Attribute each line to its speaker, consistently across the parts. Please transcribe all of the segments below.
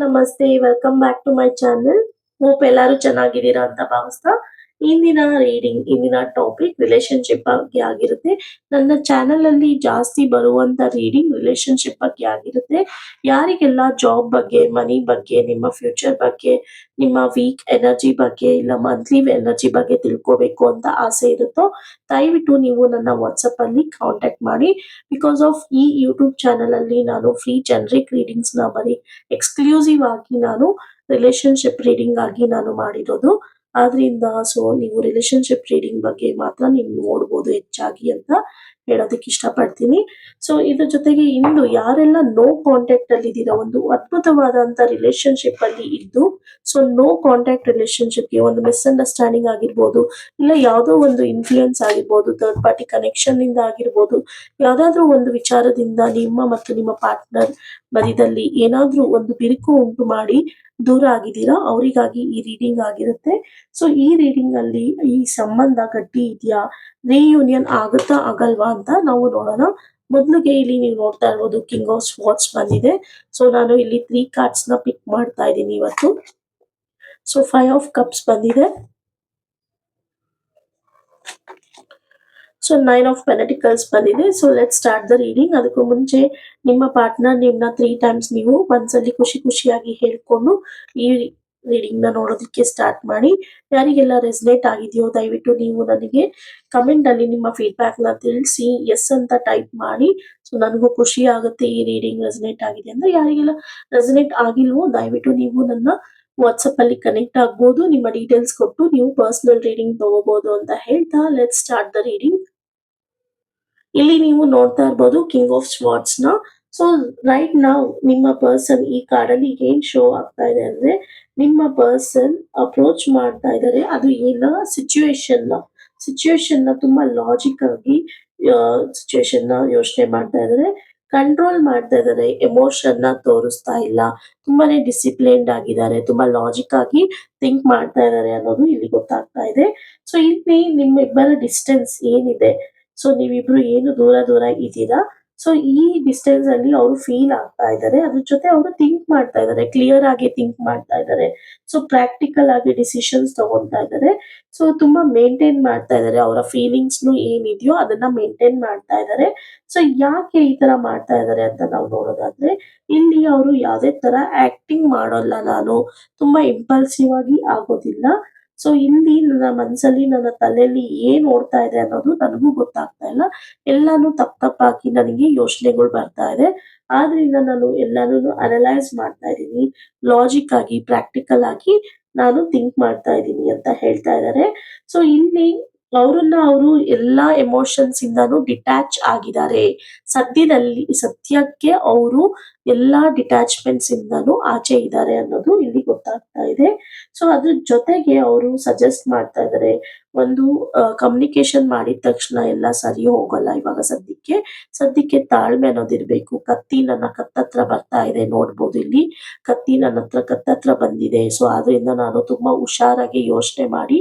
Speaker 1: ನಮಸ್ತೆ. Welcome back to my channel. Hope ಎಲ್ಲರೂ ಚೆನ್ನಾಗಿದ್ದೀರಾ ಅಂತ ಭಾವಿಸ್ತಾ, ಇಂದಿನ ಟಾಪಿಕ್ ರಿಲೇಶನ್‌ಶಿಪ್ ಬಗ್ಗೆ ಆಗಿರುತ್ತೆ. ನನ್ನ ಚಾನೆಲ್ ಅಲ್ಲಿ ಜಾಸ್ತಿ ಬರುವಂತ ರೀಡಿಂಗ್ ರಿಲೇಶನ್‌ಶಿಪ್ ಬಗ್ಗೆ ಆಗಿರುತ್ತೆ. ಯಾರಿಗೆಲ್ಲ ಜಾಬ್ ಬಗ್ಗೆ, ಮನಿ ಬಗ್ಗೆ, ನಿಮ್ಮ ಫ್ಯೂಚರ್ ಬಗ್ಗೆ, ನಿಮ್ಮ ವೀಕ್ ಎನರ್ಜಿ ಬಗ್ಗೆ, ಇಲ್ಲ ಮಂತ್ಲಿ ಎನರ್ಜಿ ಬಗ್ಗೆ ತಿಳ್ಕೋಬೇಕು ಅಂತ ಆಸೆ ಇರುತ್ತೋ, ದಯವಿಟ್ಟು ನೀವು ನನ್ನ ವಾಟ್ಸಪ್ ಅಲ್ಲಿ ಕಾಂಟ್ಯಾಕ್ಟ್ ಮಾಡಿ. ಬಿಕಾಸ್ ಆಫ್ ಈ ಯೂಟ್ಯೂಬ್ ಚಾನೆಲ್ ಅಲ್ಲಿ ನಾನು ಫ್ರೀ ಜನರಿಕ್ ರೀಡಿಂಗ್ಸ್ ನ ಬರೀ ಎಕ್ಸ್ಕ್ಲೂಸಿವ್ ಆಗಿ ನಾನು ರಿಲೇಶನ್ಶಿಪ್ ರೀಡಿಂಗ್ ಆಗಿ ನಾನು ಮಾಡಿರೋದು. ಆದ್ರಿಂದ ನೀವು ರಿಲೇಶನ್ಶಿಪ್ ರೀಡಿಂಗ್ ಬಗ್ಗೆ ಮಾತ್ರ ನೀವು ನೋಡ್ಬೋದು ಹೆಚ್ಚಾಗಿ ಅಂತ ಹೇಳೋದಕ್ಕೆ ಇಷ್ಟಪಡ್ತೀನಿ. ಇದ್ರ ಜೊತೆಗೆ ಇಂದು ಯಾರೆಲ್ಲ ನೋ ಕಾಂಟ್ಯಾಕ್ಟ್ ಅಲ್ಲಿ ಇದ್ದೀರಾ, ಒಂದು ಅದ್ಭುತವಾದಂತ ರಿಲೇಶನ್ಶಿಪ್ ಅಲ್ಲಿ ಇದ್ದು ನೋ ಕಾಂಟ್ಯಾಕ್ಟ್ ರಿಲೇಶನ್ಶಿಪ್ಗೆ ಒಂದು ಮಿಸ್ಅಂಡರ್ಸ್ಟ್ಯಾಂಡಿಂಗ್ ಆಗಿರ್ಬೋದು, ಇಲ್ಲ ಯಾವುದೋ ಒಂದು ಇನ್ಫ್ಲೂಯೆನ್ಸ್ ಆಗಿರ್ಬೋದು, ಥರ್ಡ್ ಪಾರ್ಟಿ ಕನೆಕ್ಷನ್ ಇಂದ ಆಗಿರ್ಬೋದು, ಯಾವ್ದಾದ್ರು ಒಂದು ವಿಚಾರದಿಂದ ನಿಮ್ಮ ಮತ್ತು ನಿಮ್ಮ ಪಾರ್ಟ್ನರ್ ಮಧ್ಯದಲ್ಲಿ ಏನಾದ್ರೂ ಒಂದು ಬಿರುಕು ಉಂಟು ಮಾಡಿ ದೂರ ಆಗಿದ್ದೀರಾ, ಅವರಿಗಾಗಿ ಈ ರೀಡಿಂಗ್ ಆಗಿರುತ್ತೆ. ಈ ರೀಡಿಂಗ್ ಅಲ್ಲಿ ಈ ಸಂಬಂಧ ಗಟ್ಟಿ ಇದೆಯಾ, ರಿಯೂನಿಯನ್ ಆಗುತ್ತಾ ಆಗಲ್ವಾ ಅಂತ ನಾವು ನೋಡೋಣ. ಮೊದಲಿಗೆ ಇಲ್ಲಿ ನೀವು ನೋಡ್ತಾ ಇರ್ಬೋದು ಕಿಂಗ್ ಆಫ್ ಸ್ವಾರ್ಡ್ಸ್ ಬಂದಿದೆ. ನಾನು ಇಲ್ಲಿ 3 ಕಾರ್ಡ್ಸ್ ನ ಪಿಕ್ ಮಾಡ್ತಾ ಇದ್ದೀನಿ ಇವತ್ತು. 5 ಆಫ್ ಕಪ್ಸ್ ಬಂದಿದೆ. 9 ಆಫ್ ಪೆಂಟಿಕಲ್ಸ್ ಬಂದಿದೆ. Let start the reading. ಅದಕ್ಕೂ ಮುಂಚೆ ನಿಮ್ಮ ಪಾರ್ಟ್ನರ್ ನಿಮ್ನ 3 ಟೈಮ್ಸ್ ನೀವು ಮನ್ಸಲ್ಲಿ ಖುಷಿಯಾಗಿ ಹೇಳ್ಕೊಂಡು ಈ ರೀಡಿಂಗ್ ನ ನೋಡೋದಕ್ಕೆ ಸ್ಟಾರ್ಟ್ ಮಾಡಿ. ಯಾರಿಗೆಲ್ಲ ರೆಸನೇಟ್ ಆಗಿದೆಯೋ ದಯವಿಟ್ಟು ನೀವು ನನಗೆ ಕಮೆಂಟ್ ಅಲ್ಲಿ ನಿಮ್ಮ ಫೀಡ್ಬ್ಯಾಕ್ ನ ತಿಳಿಸಿ ಎಸ್ ಅಂತ ಟೈಪ್ ಮಾಡಿ. ನನಗೂ ಖುಷಿ ಆಗುತ್ತೆ ಈ ರೀಡಿಂಗ್ ರೆಸನೇಟ್ ಆಗಿದೆ ಅಂದ್ರೆ. ಯಾರಿಗೆಲ್ಲ ರೆಸನೇಟ್ ಆಗಿಲ್ವೋ ದಯವಿಟ್ಟು ನೀವು ನನ್ನ ವಾಟ್ಸಪ್ ಅಲ್ಲಿ ಕನೆಕ್ಟ್ ಆಗ್ಬೋದು, ನಿಮ್ಮ ಡೀಟೇಲ್ಸ್ ಕೊಟ್ಟು ನೀವು ಪರ್ಸನಲ್ ರೀಡಿಂಗ್ ತಗೋಬಹುದು ಅಂತ ಹೇಳ್ತಾ ಲೆಟ್ ಸ್ಟಾರ್ಟ್ ದ ರೀಡಿಂಗ್. ಇಲ್ಲಿ ನೀವು ನೋಡ್ತಾ ಇರ್ಬೋದು ಕಿಂಗ್ ಆಫ್ ಸ್ವಾರ್ಡ್ಸ್ ನ. ರೈಟ್ ನಾವು ನಿಮ್ಮ ಪರ್ಸನ್ ಈ ಕಾರ್ಡ್ ಅಲ್ಲಿ ಏನ್ ಶೋ ಆಗ್ತಾ ಇದೆ ಅಂದ್ರೆ, ನಿಮ್ಮ ಪರ್ಸನ್ ಅಪ್ರೋಚ್ ಮಾಡ್ತಾ ಇದ್ದಾರೆ. ಅದು ಏನ ಸಿಚುವೇಶನ್ ನ ತುಂಬಾ ಲಾಜಿಕ್ ಆಗಿ ಸಿಚುವೇಶನ್ ನ ಯೋಚನೆ ಮಾಡ್ತಾ ಇದ್ದಾರೆ, ಕಂಟ್ರೋಲ್ ಮಾಡ್ತಾ ಇದ್ದಾರೆ, ಎಮೋಷನ್ ನ ತೋರಿಸ್ತಾ ಇಲ್ಲ, ತುಂಬಾನೇ ಡಿಸಿಪ್ಲಿನ್ಡ್ ಆಗಿದ್ದಾರೆ, ತುಂಬಾ ಲಾಜಿಕ್ ಆಗಿ ಥಿಂಕ್ ಮಾಡ್ತಾ ಇದ್ದಾರೆ ಅನ್ನೋದು ಇಲ್ಲಿ ಗೊತ್ತಾಗ್ತಾ ಇದೆ. ಇಲ್ಲಿ ನಿಮ್ಮಿಬ್ಬರ ಡಿಸ್ಟೆನ್ಸ್ ಏನಿದೆ, ನೀವಿಬ್ರು ಏನು ದೂರ ಇದ್ದೀರಾ, ಈ ಡಿಸ್ಟೆನ್ಸ್ ಅಲ್ಲಿ ಅವರು ಫೀಲ್ ಆಗ್ತಾ ಇದ್ದಾರೆ. ಅದ್ರ ಜೊತೆ ಅವರು ಥಿಂಕ್ ಮಾಡ್ತಾ ಇದ್ದಾರೆ, ಕ್ಲಿಯರ್ ಆಗಿ ಥಿಂಕ್ ಮಾಡ್ತಾ ಇದ್ದಾರೆ. ಪ್ರಾಕ್ಟಿಕಲ್ ಆಗಿ ಡಿಸಿಷನ್ಸ್ ತಗೊಂತಾ ಇದ್ದಾರೆ. ತುಂಬಾ ಮೇಂಟೈನ್ ಮಾಡ್ತಾ ಇದ್ದಾರೆ, ಅವರ ಫೀಲಿಂಗ್ಸ್ ಏನಿದೆಯೋ ಅದನ್ನ ಮೇಂಟೈನ್ ಮಾಡ್ತಾ ಇದ್ದಾರೆ. ಯಾಕೆ ಈ ತರ ಮಾಡ್ತಾ ಇದ್ದಾರೆ ಅಂತ ನಾವು ನೋಡೋದಾದ್ರೆ, ಇಲ್ಲಿ ಅವರು ಯಾವ್ದೇ ತರ ಆಕ್ಟಿಂಗ್ ಮಾಡೋಲ್ಲ, ನಾನು ತುಂಬಾ ಇಂಪಲ್ಸಿವ್ ಆಗಿ ಆಗೋದಿಲ್ಲ. ಇಲ್ಲಿ ನನ್ನ ಮನ್ಸಲ್ಲಿ ನನ್ನ ತಲೆಯಲ್ಲಿ ಏನ್ ಓಡ್ತಾ ಇದೆ ಅನ್ನೋದು ನನಗೂ ಗೊತ್ತಾಗ್ತಾ ಇಲ್ಲ. ಎಲ್ಲಾನು ತಪ್ಪಾಗಿ ನನಗೆ ಯೋಚನೆಗಳು ಬರ್ತಾ ಇದೆ. ಆದ್ರಿಂದ ನಾನು ಎಲ್ಲಾನು ಅನಲೈಸ್ ಮಾಡ್ತಾ ಇದ್ದೀನಿ, ಲಾಜಿಕ್ ಆಗಿ ಪ್ರಾಕ್ಟಿಕಲ್ ಆಗಿ ನಾನು ಥಿಂಕ್ ಮಾಡ್ತಾ ಇದ್ದೀನಿ ಅಂತ ಹೇಳ್ತಾ ಇದ್ದಾರೆ. ಇಲ್ಲಿ ಅವರು ಎಲ್ಲಾ ಎಮೋಷನ್ಸ್ ಇಂದಾನು ಡಿಟ್ಯಾಚ್ ಆಗಿದ್ದಾರೆ. ಸದ್ಯಕ್ಕೆ ಅವರು ಎಲ್ಲಾ ಡಿಟ್ಯಾಚ್ಮೆಂಟ್ಸ್ ಇಂದಾನು ಆಚೆ ಇದ್ದಾರೆ ಅನ್ನೋದು ಇಲ್ಲಿ ಗೊತ್ತಾಗ್ತಾ ಇದೆ. ಅದ್ರ ಜೊತೆಗೆ ಅವರು ಸಜೆಸ್ಟ್ ಮಾಡ್ತಾ ಇದ್ದಾರೆ, ಒಂದು ಕಮ್ಯುನಿಕೇಶನ್ ಮಾಡಿದ ತಕ್ಷಣ ಎಲ್ಲ ಸರಿ ಹೋಗಲ್ಲ. ಇವಾಗ ಸದ್ಯಕ್ಕೆ ತಾಳ್ಮೆ ಅನ್ನೋದಿರ್ಬೇಕು. ಕತ್ತಿ ನನ್ನ ಕತ್ತತ್ರ ಬರ್ತಾ ಇದೆ, ನೋಡ್ಬೋದು ಇಲ್ಲಿ ಕತ್ತಿ ನನ್ನ ಕತ್ತತ್ರ ಬಂದಿದೆ. ಆದ್ರಿಂದ ನಾನು ತುಂಬಾ ಹುಷಾರಾಗಿ ಯೋಚನೆ ಮಾಡಿ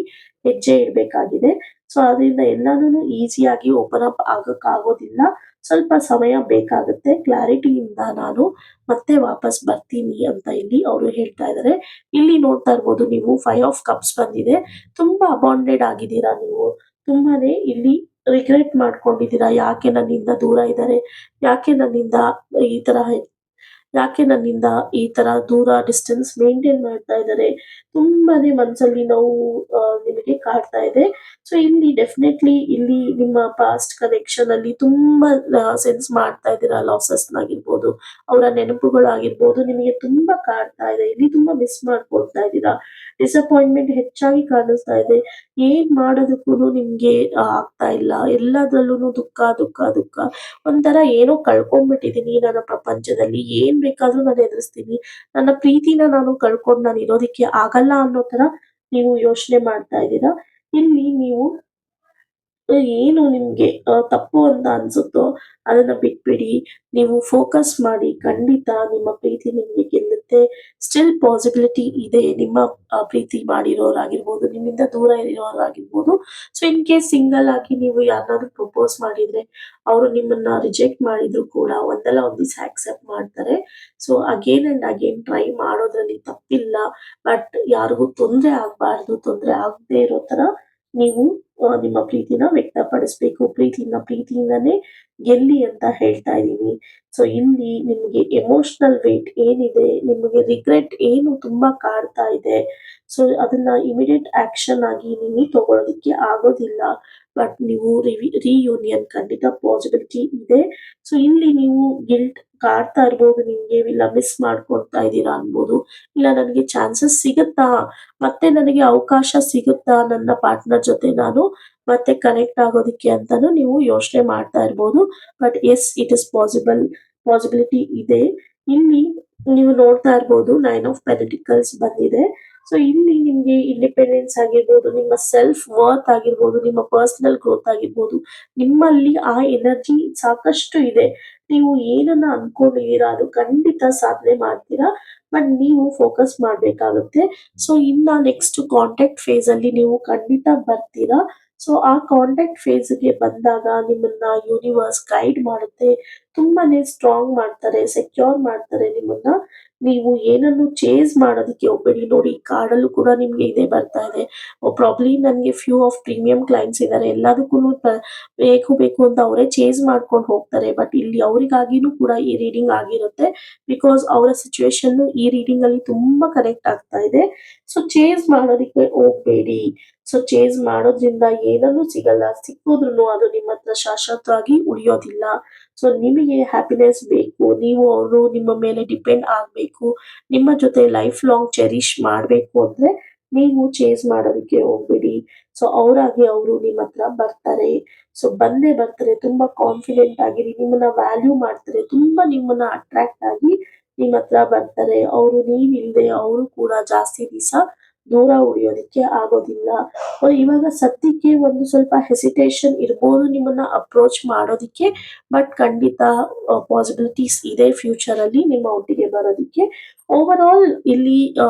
Speaker 1: ಹೆಜ್ಜೆ ಇಡ್ಬೇಕಾಗಿದೆ. ಆದ್ರಿಂದ ಎಲ್ಲಾನು ಈಸಿಯಾಗಿ ಓಪನ್ ಅಪ್ ಆಗಕ್ ಆಗೋದಿಲ್ಲ, ಸ್ವಲ್ಪ ಸಮಯ ಬೇಕಾಗುತ್ತೆ. ಕ್ಲಾರಿಟಿಯಿಂದ ನಾನು ಮತ್ತೆ ವಾಪಸ್ ಬರ್ತೀನಿ ಅಂತ ಇಲ್ಲಿ ಅವರು ಹೇಳ್ತಾ ಇದ್ದಾರೆ. ಇಲ್ಲಿ ನೋಡ್ತಾ ಇರ್ಬೋದು ನೀವು 5 ಆಫ್ ಕಪ್ಸ್ ಬಂದಿದೆ. ತುಂಬಾ ಅಬಾಂಡೆಡ್ ಆಗಿದ್ದೀರಾ ನೀವು, ತುಂಬಾನೇ ಇಲ್ಲಿ ರಿಗ್ರೆಟ್ ಮಾಡ್ಕೊಂಡಿದ್ದೀರಾ. ಯಾಕೆ ನನ್ನಿಂದ ದೂರ ಇದ್ದಾರೆ, ಯಾಕೆ ನನ್ನಿಂದ ಈ ತರ ದೂರ ಡಿಸ್ಟೆನ್ಸ್ ಮೇಂಟೈನ್ ಮಾಡ್ತಾ ಇದ್ದಾರೆ, ತುಂಬಾನೇ ಮನ್ಸಲ್ಲಿ ನೋವು ನಿಮಗೆ ಕಾಡ್ತಾ ಇದೆ. ಇಲ್ಲಿ ಡೆಫಿನೆಟ್ಲಿ ಇಲ್ಲಿ ನಿಮ್ಮ ಪಾಸ್ಟ್ ಕನೆಕ್ಷನ್ ಅಲ್ಲಿ ತುಂಬಾ ಸೆನ್ಸ್ ಮಾಡ್ತಾ ಇದ್ದೀರಾ. ಲಾಸಸ್ ಆಗಿರ್ಬೋದು, ಅವರ ನೆನಪುಗಳಾಗಿರ್ಬೋದು ನಿಮಗೆ ತುಂಬಾ ಕಾಡ್ತಾ ಇದೆ. ಇಲ್ಲಿ ತುಂಬಾ ಮಿಸ್ ಮಾಡ್ಕೊಳ್ತಾ ಇದ್ದೀರಾ. ಡಿಸಪಾಯಿಂಟ್ಮೆಂಟ್ ಹೆಚ್ಚಾಗಿ ಕಾಣಿಸ್ತಾ ಇದೆ. ಏನ್ ಮಾಡೋದಕ್ಕೂ ನಿಮ್ಗೆ ಆಗ್ತಾ ಇಲ್ಲ, ಎಲ್ಲದ್ರಲ್ಲೂ ದುಃಖ. ಒಂಥರ ಏನೋ ಕಳ್ಕೊಂಡ್ಬಿಟ್ಟಿದೀನಿ ನನ್ನ ಪ್ರಪಂಚದಲ್ಲಿ, ಏನ್ ಬೇಕಾದ್ರೂ ನಾನು ಎದುರಿಸ್ತೀನಿ, ನನ್ನ ಪ್ರೀತಿನ ನಾನು ಕಳ್ಕೊಂಡು ನಾನು ಇರೋದಿಕ್ಕೆ ಆಗಲ್ಲ ಅನ್ನೋ ತರ ನೀವು ಯೋಚನೆ ಮಾಡ್ತಾ ಇದ್ದೀರಾ. ಇಲ್ಲಿ ನೀವು ಏನು ನಿಮ್ಗೆ ತಪ್ಪು ಅಂತ ಅನ್ಸುತ್ತೋ ಅದನ್ನ ಬಿಟ್ಬಿಡಿ. ನೀವು ಫೋಕಸ್ ಮಾಡಿ. ಖಂಡಿತ ನಿಮ್ಮ ಪ್ರೀತಿ ನಿಮ್ಗೆ ಗೆಲ್ಲುತ್ತೆ. ಸ್ಟಿಲ್ ಪಾಸಿಬಿಲಿಟಿ ಇದೆ. ನಿಮ್ಮ ಪ್ರೀತಿ ಮಾಡಿರೋರಾಗಿರ್ಬೋದು, ನಿಮ್ಮಿಂದ ದೂರ ಇರೋರಾಗಿರ್ಬೋದು. ಸೊ ಇನ್ ಕೇಸ್ ಸಿಂಗಲ್ ಆಗಿ ನೀವು ಯಾರನ್ನಾದ್ರೂ ಪ್ರಪೋಸ್ ಮಾಡಿದ್ರೆ, ಅವರು ನಿಮ್ಮನ್ನ ರಿಜೆಕ್ಟ್ ಮಾಡಿದ್ರು ಕೂಡ ಒಂದಲ್ಲ ಒಂದ್ ದಿವಸ ಆಕ್ಸೆಪ್ಟ್ ಮಾಡ್ತಾರೆ. So again and again try ಮಾಡೋದ್ರಲ್ಲಿ ತಪ್ಪಿಲ್ಲ. ಬಟ್ ಯಾರಿಗೂ ತೊಂದ್ರೆ ಆಗ್ಬಾರ್ದು. ತೊಂದ್ರೆ ಆಗದೆ ಇರೋ ತರ ನೀವು ನಿಮ್ಮ ಪ್ರೀತಿನ ವ್ಯಕ್ತಪಡಿಸ್ಬೇಕು. ಪ್ರೀತಿಯಿಂದಾನೇ ಗೆಲ್ಲಿ ಅಂತ ಹೇಳ್ತಾ ಇದೀನಿ. ಸೊ ಇಲ್ಲಿ ನಿಮ್ಗೆ ಎಮೋಷನಲ್ ವೇಟ್ ಏನಿದೆ, ನಿಮಗೆ ರಿಗ್ರೆಟ್ ಏನು ತುಂಬಾ ಕಾಡ್ತಾ ಇದೆ, ಸೊ ಅದನ್ನ ಇಮಿಡಿಯೇಟ್ ಆಕ್ಷನ್ ಆಗಿ ನೀವು ತಗೊಳ್ಳೋದಕ್ಕೆ ಆಗೋದಿಲ್ಲ. ಬಟ್ ನೀವು ರಿಯೂನಿಯನ್ ಖಂಡಿತ ಪಾಸಿಬಿಲಿಟಿ ಇದೆ. ಸೊ ಇಲ್ಲಿ ನೀವು ಗಿಲ್ಟ್ ಕಾಡ್ತಾ ಇರ್ಬೋದು ನಿಮ್ಗೆ, ಇಲ್ಲ ಮಿಸ್ ಮಾಡ್ಕೊಳ್ತಾ ಇದ್ದೀರಾ ಅನ್ಬೋದು. ಇಲ್ಲ ನನಗೆ ಚಾನ್ಸಸ್ ಸಿಗುತ್ತಾ, ಮತ್ತೆ ನನಗೆ ಅವಕಾಶ ಸಿಗುತ್ತಾ ನನ್ನ ಪಾರ್ಟ್ನರ್ ಜೊತೆ ನಾನು ಮತ್ತೆ ಕನೆಕ್ಟ್ ಆಗೋದಕ್ಕೆ ಅಂತಾನು ನೀವು ಯೋಚನೆ ಮಾಡ್ತಾ ಇರ್ಬೋದು. But yes it is possibility ಇದೆ. ಇಲ್ಲಿ ನೀವು ನೋಡ್ತಾ ಇರ್ಬೋದು ನೈನ್ ಆಫ್ ಪೆಂಟಿಕಲ್ಸ್ ಬಂದಿದೆ. ಸೊ ಇಲ್ಲಿ ನಿಮ್ಗೆ ಇಂಡಿಪೆಂಡೆನ್ಸ್ ಆಗಿರ್ಬೋದು, ನಿಮ್ಮ ಸೆಲ್ಫ್ ವರ್ತ್ ಆಗಿರ್ಬೋದು, ನಿಮ್ಮ ಪರ್ಸನಲ್ ಗ್ರೋತ್ ಆಗಿರ್ಬೋದು, ನಿಮ್ಮಲ್ಲಿ ಆ ಎನರ್ಜಿ ಸಾಕಷ್ಟು ಇದೆ. ನೀವು ಏನನ್ನ ಅನ್ಕೊಂಡಿದೀರಾ ಅದು ಖಂಡಿತ ಸಾಧನೆ ಮಾಡ್ತೀರಾ. ಬಟ್ ನೀವು ಫೋಕಸ್ ಮಾಡ್ಬೇಕಾಗುತ್ತೆ. ಸೊ ಇನ್ನ ನೆಕ್ಸ್ಟ್ ಕಾಂಟ್ಯಾಕ್ಟ್ ಫೇಸ್ ಅಲ್ಲಿ ನೀವು ಖಂಡಿತ ಬರ್ತೀರಾ. ಸೊ ಆ ಕಾಂಟ್ಯಾಕ್ಟ್ ಫೇಸ್‌ಗೆ ಬಂದಾಗ ನಿಮ್ಮನ್ನ ಯೂನಿವರ್ಸ್ ಗೈಡ್ ಮಾಡುತ್ತೆ. ತುಂಬಾನೇ ಸ್ಟ್ರಾಂಗ್ ಮಾಡ್ತಾರೆ, ಸೆಕ್ಯೂರ್ ಮಾಡ್ತಾರೆ ನಿಮ್ಮನ್ನ. ನೀವು ಏನನ್ನು ಚೇಸ್ ಮಾಡೋದಕ್ಕೆ ಹೋಗ್ಬೇಡಿ. ನೋಡಿ ಕಾರ್ಡಲ್ಲೂ ಕೂಡ ನಿಮ್ಗೆ ಇದೇ ಬರ್ತಾ ಇದೆ. ಪ್ರಾಬ್ಲಿ ನನ್ಗೆ ಫ್ಯೂ ಆಫ್ ಪ್ರೀಮಿಯಂ ಕ್ಲೈಂಟ್ಸ್ ಇದ್ದಾರೆ. ಎಲ್ಲದಕ್ಕೂನು ಬೇಕು ಬೇಕು ಅಂತ ಅವರೇ ಚೇಸ್ ಮಾಡ್ಕೊಂಡು ಹೋಗ್ತಾರೆ. ಬಟ್ ಇಲ್ಲಿ ಅವರಿಗಾಗಿನೂ ಕೂಡ ಈ ರೀಡಿಂಗ್ ಆಗಿರುತ್ತೆ. ಬಿಕಾಸ್ ಅವರ ಸಿಚುವೇಶನ್ ಈ ರೀಡಿಂಗ್ ಅಲ್ಲಿ ತುಂಬಾ ಕನೆಕ್ಟ್ ಆಗ್ತಾ ಇದೆ. ಸೊ ಚೇಸ್ ಮಾಡೋದಕ್ಕೆ ಹೋಗ್ಬೇಡಿ. ಸೊ ಚೇಸ್ ಮಾಡೋದ್ರಿಂದ ಏನನ್ನೂ ಸಿಗಲ್ಲ. ಸಿಕ್ಕಿದ್ರುನು ಅದು ನಿಮ್ಮ ಹತ್ರ ಶಾಶ್ವತವಾಗಿ ಉಳಿಯೋದಿಲ್ಲ. ಸೊ ನಿಮಗೆ ಹ್ಯಾಪಿನೆಸ್ ಬೇಕು. ನೀವು ಅವರು ನಿಮ್ಮ ಮೇಲೆ ಡಿಪೆಂಡ್ ಆಗ್ಬೇಕು. ನಿಮ್ಮ ಜೊತೆ ಲೈಫ್ ಲಾಂಗ್ ಚೆರಿಷ್ ಮಾಡ್ಬೇಕು ಅಂದ್ರೆ ನೀವು ಚೇಸ್ ಮಾಡೋದಕ್ಕೆ ಹೋಗ್ಬೇಡಿ. ಸೊ ಅವರಾಗಿ ಅವರು ನಿಮ್ಮ ಹತ್ರ ಬರ್ತಾರೆ. ಸೊ ಬಂದೇ ಬರ್ತಾರೆ. ತುಂಬಾ ಕಾನ್ಫಿಡೆಂಟ್ ಆಗಿರಿ. ನಿಮ್ಮನ್ನ ವ್ಯಾಲ್ಯೂ ಮಾಡ್ತಾರೆ. ತುಂಬಾ ನಿಮ್ಮನ್ನ ಅಟ್ರಾಕ್ಟ್ ಆಗಿ ನಿಮ್ಮ ಹತ್ರ ಬರ್ತಾರೆ. ಅವರು ನೀವಿಲ್ದೆ ಅವರು ಕೂಡ ಜಾಸ್ತಿ ದಿವಸ ದೂರ ಉಳಿಯೋದಕ್ಕೆ ಆಗೋದಿಲ್ಲ. ಇವಾಗ ಸದ್ಯಕ್ಕೆ ಒಂದು ಸ್ವಲ್ಪ ಹೆಸಿಟೇಷನ್ ಇರ್ಬೋದು ನಿಮ್ಮನ್ನ ಅಪ್ರೋಚ್ ಮಾಡೋದಿಕ್ಕೆ. ಬಟ್ ಖಂಡಿತ ಪಾಸಿಬಿಲಿಟೀಸ್ ಇದೆ ಫ್ಯೂಚರ್ ಅಲ್ಲಿ ನಿಮ್ಮ ಒಟ್ಟಿಗೆ ಬರೋದಿಕ್ಕೆ. ಓವರ್ ಆಲ್ ಇಲ್ಲಿ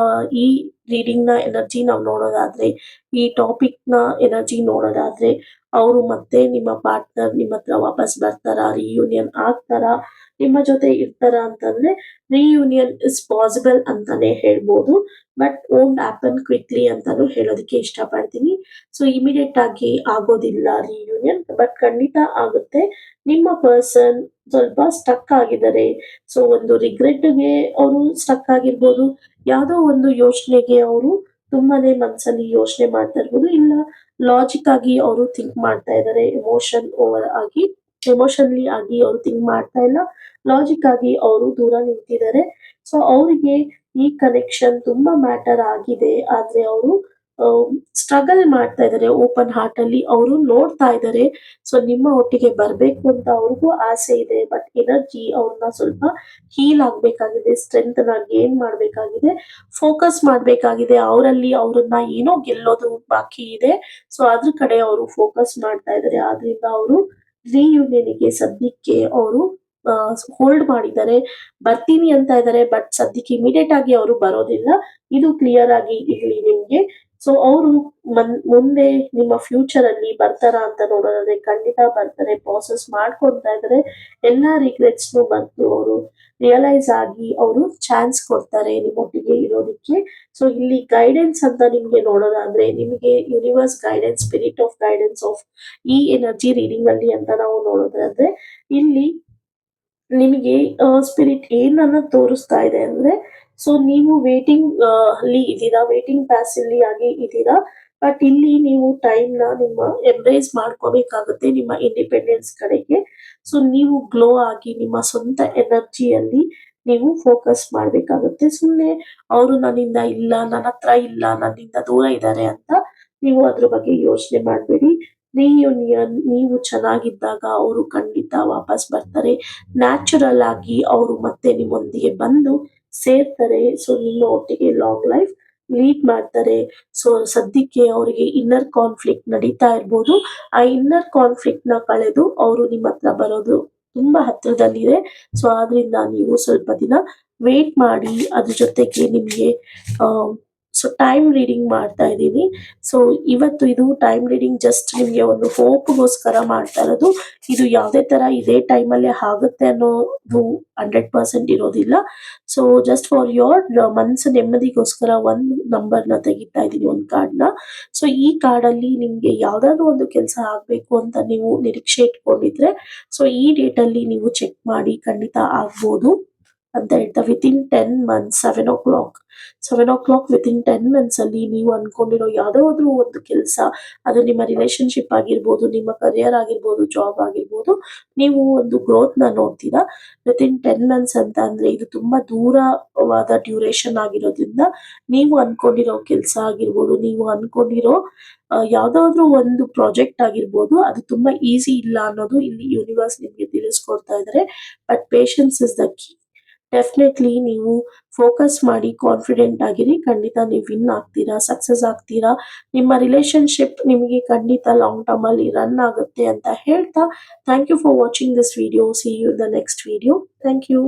Speaker 1: ಈ ರೀಡಿಂಗ್ ನ ಎನರ್ಜಿ ನಾವು ನೋಡೋದಾದ್ರೆ, ಈ ಟಾಪಿಕ್ ನ ಎನರ್ಜಿ ನೋಡೋದಾದ್ರೆ, ಅವರು ಮತ್ತೆ ನಿಮ್ಮ ಪಾರ್ಟ್ನರ್ ನಿಮ್ಮ ಹತ್ರ ವಾಪಸ್ ಬರ್ತಾರಾ, ರಿಯೂನಿಯನ್ ಆಗ್ತಾರಾ, ನಿಮ್ಮ ಜೊತೆ ಇರ್ತಾರ ಅಂತಂದ್ರೆ ರಿಯೂನಿಯನ್ ಇಸ್ ಪಾಸಿಬಲ್ ಅಂತಾನೆ ಹೇಳ್ಬೋದು. ಬಟ್ ವೋಂಟ್ ಹ್ಯಾಪನ್ ಕ್ವಿಕ್ಲಿ ಅಂತಾನು ಹೇಳೋದಕ್ಕೆ ಇಷ್ಟಪಡ್ತೀನಿ. ಸೊ ಇಮಿಡಿಯೇಟ್ ಆಗಿ ಆಗೋದಿಲ್ಲ ರಿಯೂನಿಯನ್. ಬಟ್ ಖಂಡಿತ ಆಗುತ್ತೆ. ನಿಮ್ಮ ಪರ್ಸನ್ ಸ್ವಲ್ಪ ಸ್ಟಕ್ ಆಗಿದ್ದಾರೆ. ಸೊ ಒಂದು ರಿಗ್ರೆಟ್‌ಗೆ ಅವರು ಸ್ಟಕ್ ಆಗಿರ್ಬೋದು. ಯಾವುದೋ ಒಂದು ಯೋಚನೆಗೆ ಅವರು ತುಂಬಾನೇ ಮನಸ್ಸಲ್ಲಿ ಯೋಚನೆ ಮಾಡ್ತಾ ಇರ್ಬೋದು. ಇಲ್ಲ ಲಾಜಿಕ್ ಆಗಿ ಅವರು ಥಿಂಕ್ ಮಾಡ್ತಾ ಇದ್ದಾರೆ. ಎಮೋಷನಲಿ ಆಗಿ ಅವರು ಥಿಂಕ್ ಮಾಡ್ತಾ ಇಲ್ಲ. ಲಾಜಿಕ್ ಆಗಿ ಅವರು ದೂರ ನಿಂತಿದ್ದಾರೆ. ಸೊ ಅವರಿಗೆ ಈ ಕನೆಕ್ಷನ್ ತುಂಬಾ ಮ್ಯಾಟರ್ ಆಗಿದೆ. ಆದ್ರೆ ಅವರು ಸ್ಟ್ರಗಲ್ ಮಾಡ್ತಾ ಇದ್ದಾರೆ. ಓಪನ್ ಹಾರ್ಟ್ ಅಲ್ಲಿ ಅವರು ನೋಡ್ತಾ ಇದ್ದಾರೆ. ಸೊ ನಿಮ್ಮ ಒಟ್ಟಿಗೆ ಬರ್ಬೇಕು ಅಂತ ಅವ್ರಿಗೂ ಆಸೆ ಇದೆ. ಬಟ್ ಎನರ್ಜಿ ಅವ್ರನ್ನ ಸ್ವಲ್ಪ ಹೀಲ್ ಆಗ್ಬೇಕಾಗಿದೆ. ಸ್ಟ್ರೆಂತ್ ನ ಗೇನ್ ಮಾಡ್ಬೇಕಾಗಿದೆ. ಫೋಕಸ್ ಮಾಡ್ಬೇಕಾಗಿದೆ. ಅವರಲ್ಲಿ ಅವ್ರನ್ನ ಏನೋ ಗೆಲ್ಲೋದು ಬಾಕಿ ಇದೆ. ಸೊ ಅದ್ರ ಕಡೆ ಅವರು ಫೋಕಸ್ ಮಾಡ್ತಾ ಇದ್ದಾರೆ. ಆದ್ರಿಂದ ಅವರು ರಿಯೂನಿಯನ್‌ಗೆ ಸದ್ಯಕ್ಕೆ ಅವರು ಹೋಲ್ಡ್ ಮಾಡಿದ್ದಾರೆ. ಬರ್ತೀನಿ ಅಂತ ಇದ್ದಾರೆ. ಬಟ್ ಸದ್ಯಕ್ಕೆ ಇಮಿಡಿಯೇಟ್ ಆಗಿ ಅವರು ಬರೋದಿಲ್ಲ. ಇದು ಕ್ಲಿಯರ್ ಆಗಿ ಇರ್ಲಿ ನಿಮ್ಗೆ. ಸೊ ಅವರು ಮುಂದೆ ನಿಮ್ಮ ಫ್ಯೂಚರ್ ಅಲ್ಲಿ ಬರ್ತಾರಾ ಅಂತ ನೋಡೋದಾದ್ರೆ ಖಂಡಿತ ಬರ್ತಾರೆ. ಪ್ರಾಸೆಸ್ ಮಾಡ್ಕೊಳ್ತಾ ಇದ್ದಾರೆ. ಎಲ್ಲಾ ರಿಗ್ರೆಟ್ಸ್‌ನು ಮರ್ತು ಅವರು ರಿಯಲೈಸ್ ಆಗಿ ಅವರು ಚಾನ್ಸ್ ಕೊಡ್ತಾರೆ ನಿಮ್ಮೊಟ್ಟಿಗೆ ಇರೋದಕ್ಕೆ. ಸೊ ಇಲ್ಲಿ ಗೈಡೆನ್ಸ್ ಅಂತ ನಿಮ್ಗೆ ನೋಡೋದಾದ್ರೆ, ನಿಮಗೆ universe guidance, spirit of guidance of ಈ ಎನರ್ಜಿ ರೀಡಿಂಗ್ ಅಲ್ಲಿ ಅಂತ ನಾವು ನೋಡೋದಾದ್ರೆ, ಇಲ್ಲಿ ನಿಮಗೆ ಸ್ಪಿರಿಟ್ ಏನನ್ನ ತೋರಿಸ್ತಾ ಇದೆ ಅಂದ್ರೆ, ಸೊ ನೀವು ವೇಟಿಂಗ್ ಅಲ್ಲಿ ಇದ್ದೀರಾ. ವೇಟಿಂಗ್ ಪ್ಯಾಸಿವ್ಲಿ ಆಗಿ ಇದ್ದೀರಾ. ಬಟ್ ಇಲ್ಲಿ ನೀವು ಟೈಮ್‌ನ ನಿಮ್ಮ ಎಂಬ್ರೇಸ್ ಮಾಡ್ಕೋಬೇಕಾಗುತ್ತೆ ನಿಮ್ಮ ಇಂಡಿಪೆಂಡೆನ್ಸ್ ಕಡೆಗೆ. ಸೊ ನೀವು ಗ್ಲೋ ಆಗಿ ನಿಮ್ಮ ಸ್ವಂತ ಎನರ್ಜಿಯಲ್ಲಿ ನೀವು ಫೋಕಸ್ ಮಾಡ್ಬೇಕಾಗುತ್ತೆ. ಸುಮ್ನೆ ಅವರು ನನ್ನಿಂದ ಇಲ್ಲ, ನನ್ನತ್ರ ಇಲ್ಲ, ನನ್ನಿಂದ ದೂರ ಇದ್ದಾರೆ ಅಂತ ನೀವು ಅದ್ರ ಬಗ್ಗೆ ಯೋಚನೆ ಮಾಡ್ಬೇಡಿ. ರಿಯೂನಿಯನ್ ನೀವು ಚೆನ್ನಾಗಿದ್ದಾಗ ಅವರು ಖಂಡಿತ ವಾಪಸ್ ಬರ್ತಾರೆ. ನ್ಯಾಚುರಲ್ ಆಗಿ ಅವರು ಮತ್ತೆ ನಿಮ್ಮೊಂದಿಗೆ ಬಂದು ಸೇರ್ತಾರೆ. ಸೊ ನಿಮ್ಮ ಒಟ್ಟಿಗೆ ಲಾಂಗ್ ಲೈಫ್ ಲೀಡ್ ಮಾಡ್ತಾರೆ. ಸೊ ಸದ್ಯಕ್ಕೆ ಅವರಿಗೆ ಇನ್ನರ್ ಕಾನ್ಫ್ಲಿಕ್ಟ್ ನಡೀತಾ ಇರ್ಬೋದು. ಆ ಇನ್ನರ್ ಕಾನ್ಫ್ಲಿಕ್ಟ್‌ನ ಕಳೆದು ಅವರು ನಿಮ್ಮ ಹತ್ರ ಬರೋದು ತುಂಬಾ ಹತ್ರದಲ್ಲಿದೆ. ಸೊ ಆದ್ರಿಂದ ನೀವು ಸ್ವಲ್ಪ ದಿನ ವೇಟ್ ಮಾಡಿ. ಅದ್ರ ಜೊತೆಗೆ ನಿಮ್ಗೆ ಸೊ ಟೈಮ್ ರೀಡಿಂಗ್ ಮಾಡ್ತಾ ಇದ್ದೀನಿ. ಸೊ ಇವತ್ತು ಇದು ಟೈಮ್ ರೀಡಿಂಗ್ ಜಸ್ಟ್ ನಿಮ್ಗೆ ಒಂದು ಹೋಪ್‌ಗೋಸ್ಕರ ಮಾಡ್ತಾ ಇರೋದು. ಇದು ಯಾವುದೇ ತರ ಇದೇ ಟೈಮಲ್ಲೇ ಆಗುತ್ತೆ ಅನ್ನೋದು 100% ಇರೋದಿಲ್ಲ. ಸೊ ಜಸ್ಟ್ ಫಾರ್ ಯೋರ್ ಮನಸ್ಸು ನೆಮ್ಮದಿಗೋಸ್ಕರ ಒಂದು ನಂಬರ್‌ನ ತೆಗಿತಾ ಇದ್ದೀನಿ, ಒಂದು ಕಾರ್ಡ್‌ನ. ಸೊ ಈ ಕಾರ್ಡಲ್ಲಿ ನಿಮ್ಗೆ ಯಾವ್ದಾದ್ರು ಒಂದು ಕೆಲಸ ಆಗ್ಬೇಕು ಅಂತ ನೀವು ನಿರೀಕ್ಷೆ ಇಟ್ಕೊಂಡಿದ್ರೆ, ಸೊ ಈ ಡೇಟಲ್ಲಿ ನೀವು ಚೆಕ್ ಮಾಡಿ ಖಂಡಿತ ಆಗ್ಬೋದು ಅಂತ ಹೇಳ್ತಾ within 10 months 7 o'clock within 10 months ಅಲ್ಲಿ ನೀವು ಅನ್ಕೊಂಡಿರೋ ಯಾವ್ದಾದ್ರು ಒಂದು ಕೆಲಸ, ಅದು ನಿಮ್ಮ ರಿಲೇಶನ್ಶಿಪ್ ಆಗಿರ್ಬೋದು, ನಿಮ್ಮ ಕರಿಯರ್ ಆಗಿರ್ಬೋದು, ಜಾಬ್ ಆಗಿರ್ಬೋದು, ನೀವು ಒಂದು ಗ್ರೋತ್‌ನ ನೋಡ್ತೀರಾ. ವಿತಿನ್ 10 ಮಂತ್ಸ್ ಅಂತ ಅಂದ್ರೆ ಇದು ತುಂಬಾ ದೂರವಾದ ಡ್ಯೂರೇಷನ್ ಆಗಿರೋದ್ರಿಂದ ನೀವು ಅನ್ಕೊಂಡಿರೋ ಕೆಲಸ ಆಗಿರ್ಬೋದು, ನೀವು ಅನ್ಕೊಂಡಿರೋ ಯಾವ್ದಾದ್ರು ಒಂದು ಪ್ರಾಜೆಕ್ಟ್ ಆಗಿರ್ಬೋದು, ಅದು ತುಂಬಾ ಈಸಿ ಇಲ್ಲ ಅನ್ನೋದು ಇಲ್ಲಿ ಯೂನಿವರ್ಸ್ ನಿಮ್ಗೆ ತಿಳಿಸ್ಕೊಡ್ತಾ ಇದ್ದಾರೆ. But patience is the key. Definitely ನೀವು ಫೋಕಸ್ ಮಾಡಿ ಕಾನ್ಫಿಡೆಂಟ್ ಆಗಿರಿ. ಖಂಡಿತ ನೀವು ವಿನ್ ಆಗ್ತೀರಾ, ಸಕ್ಸಸ್ ಆಗ್ತೀರಾ. ನಿಮ್ಮ ರಿಲೇಶನ್ಶಿಪ್ ನಿಮಗೆ ಖಂಡಿತ ಲಾಂಗ್ ಟರ್ಮ್ ಅಲ್ಲಿ ರನ್ ಆಗುತ್ತೆ ಅಂತ ಹೇಳ್ತಾ thank you for watching this video. See you in the next video. Thank you.